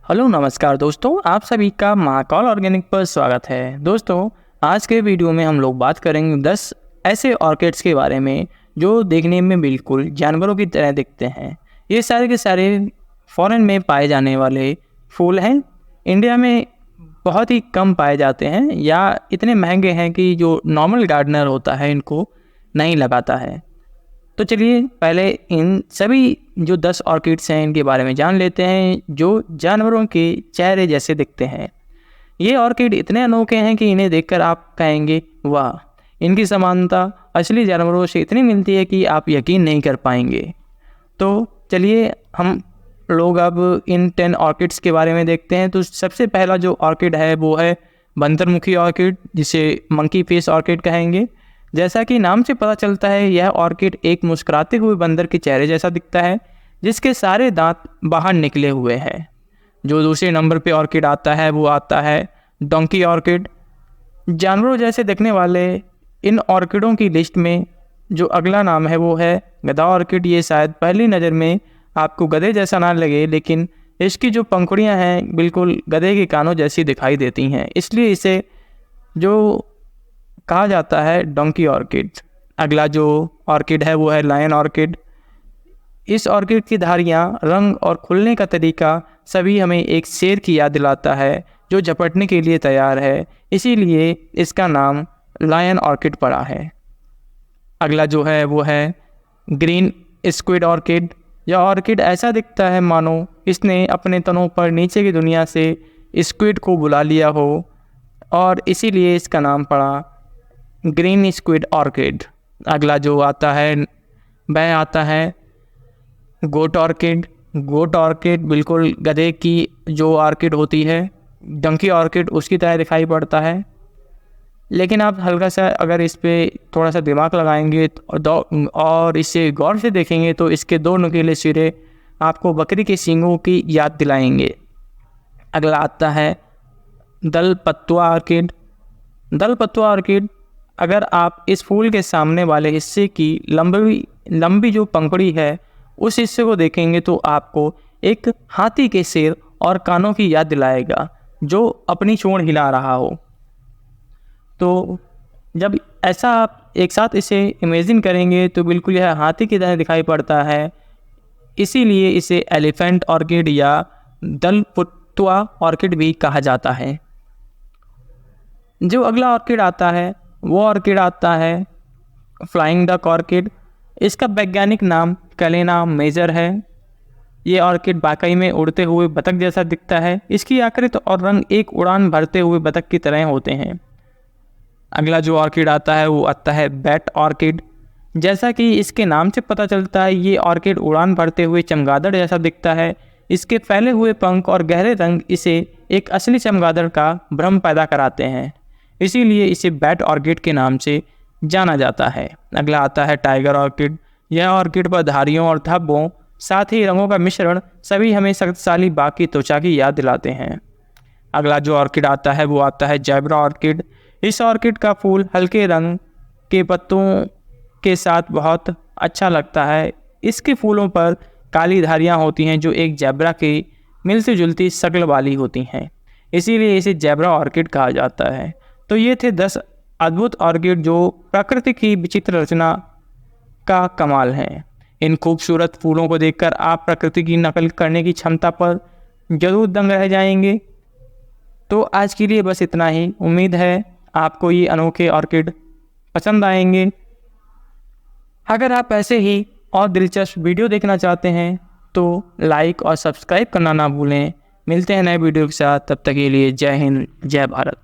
Hello नमस्कार दोस्तों, आप सभी का महाकाल ऑर्गेनिक पर स्वागत है। दोस्तों, आज के वीडियो में हम लोग बात करेंगे 10 ऐसे ऑर्किड्स के बारे में जो देखने में बिल्कुल जानवरों की तरह दिखते हैं। ये सारे के सारे फॉरेन में पाए जाने वाले फूल हैं। इंडिया में बहुत ही कम पाए जाते हैं या इतने महंगे हैं कि जो नॉर्मल गार्डनर होता है इनको नहीं लगाता है। तो चलिए पहले इन सभी जो 10 ऑर्किड्स हैं इनके बारे में जान लेते हैं जो जानवरों के चेहरे जैसे दिखते हैं। ये ऑर्किड इतने अनोखे हैं कि इन्हें देखकर आप कहेंगे वाह, इनकी समानता असली जानवरों से इतनी मिलती है कि आप यकीन नहीं कर पाएंगे। तो चलिए हम लोग अब इन 10 ऑर्किड्स के बारे में देखते हैं। तो सबसे पहला जो ऑर्किड है वो है बंदरमुखी ऑर्किड, जिसे मंकी फेस ऑर्किड कहेंगे। जैसा कि नाम से पता चलता है, यह ऑर्किड एक मुस्कुराते हुए बंदर के चेहरे जैसा दिखता है जिसके सारे दांत बाहर निकले हुए हैं। जो दूसरे नंबर पे ऑर्किड आता है वो आता है डोंकी ऑर्किड। जानवरों जैसे दिखने वाले इन ऑर्किडों की लिस्ट में जो अगला नाम है वो है गधा ऑर्किड। ये शायद पहली नज़र में आपको गधे जैसा ना लगे, लेकिन इसकी जो पंखुड़ियाँ हैं बिल्कुल गधे के कानों जैसी दिखाई देती हैं, इसलिए इसे जो कहा जाता है डोंकी ऑर्किड। अगला जो ऑर्किड है वो है लायन ऑर्किड। इस ऑर्किड की धारियाँ, रंग और खुलने का तरीका सभी हमें एक शेर की याद दिलाता है जो झपटने के लिए तैयार है, इसीलिए इसका नाम लायन ऑर्किड पड़ा है। अगला जो है वो है ग्रीन स्क्विड ऑर्किड। यह ऑर्किड ऐसा दिखता है मानो इसने अपने तनों पर नीचे की दुनिया से स्क्विड को बुला लिया हो और इसीलिए इसका नाम पड़ा ग्रीन स्क्विड ऑर्किड। अगला जो आता है वह आता है गोट ऑर्किड। गोट ऑर्किड बिल्कुल गधे की जो ऑर्किड होती है, डंकी ऑर्किड, उसकी तरह दिखाई पड़ता है, लेकिन आप हल्का सा अगर इस पर थोड़ा सा दिमाग लगाएंगे और इसे गौर से देखेंगे तो इसके दो नुकीले सिरे आपको बकरी के सींगों की याद दिलाएंगे। अगला आता है दल पत्तुआ ऑर्किड। दल पत्तुआ ऑर्किड, अगर आप इस फूल के सामने वाले हिस्से की लंबी जो पंखुड़ी है उस हिस्से को देखेंगे तो आपको एक हाथी के सिर और कानों की याद दिलाएगा जो अपनी सूंड हिला रहा हो। तो जब ऐसा आप एक साथ इसे इमेजिन करेंगे तो बिल्कुल यह हाथी की तरह दिखाई पड़ता है, इसीलिए इसे एलिफेंट ऑर्किड या दल पत्तुआ ऑर्किड भी कहा जाता है। जो अगला ऑर्किड आता है वो ऑर्किड आता है फ्लाइंग डक ऑर्किड। इसका वैज्ञानिक नाम कैलेना मेजर है। ये ऑर्किड वाकई में उड़ते हुए बतख जैसा दिखता है। इसकी आकृति और रंग एक उड़ान भरते हुए बतख की तरह होते हैं। अगला जो ऑर्किड आता है वो आता है बैट ऑर्किड। जैसा कि इसके नाम से पता चलता है, ये ऑर्किड उड़ान भरते हुए चमगादड़ जैसा दिखता है। इसके फैले हुए पंख और गहरे रंग इसे एक असली चमगादड़ का भ्रम पैदा कराते हैं, इसीलिए इसे बैट ऑर्किड के नाम से जाना जाता है। अगला आता है टाइगर ऑर्किड। यह ऑर्किड पर धारियों और धब्बों, साथ ही रंगों का मिश्रण सभी हमें शक्तिशाली बाघ की त्वचा की याद दिलाते हैं। अगला जो ऑर्किड आता है वो आता है जैब्रा ऑर्किड। इस ऑर्किड का फूल हल्के रंग के पत्तों के साथ बहुत अच्छा लगता है। इसके फूलों पर काली धारियाँ होती हैं जो एक जैब्रा की मिलती जुलती शक्ल वाली होती हैं, इसीलिए इसे जैब्रा ऑर्किड कहा जाता है। तो ये थे 10 अद्भुत ऑर्किड जो प्रकृति की विचित्र रचना का कमाल हैं। इन खूबसूरत फूलों को देखकर आप प्रकृति की नकल करने की क्षमता पर जरूर दंग रह जाएंगे। तो आज के लिए बस इतना ही। उम्मीद है आपको ये अनोखे ऑर्किड पसंद आएंगे। अगर आप ऐसे ही और दिलचस्प वीडियो देखना चाहते हैं तो लाइक और सब्सक्राइब करना ना भूलें। मिलते हैं नए वीडियो के साथ, तब तक के लिए जय हिंद, जय भारत।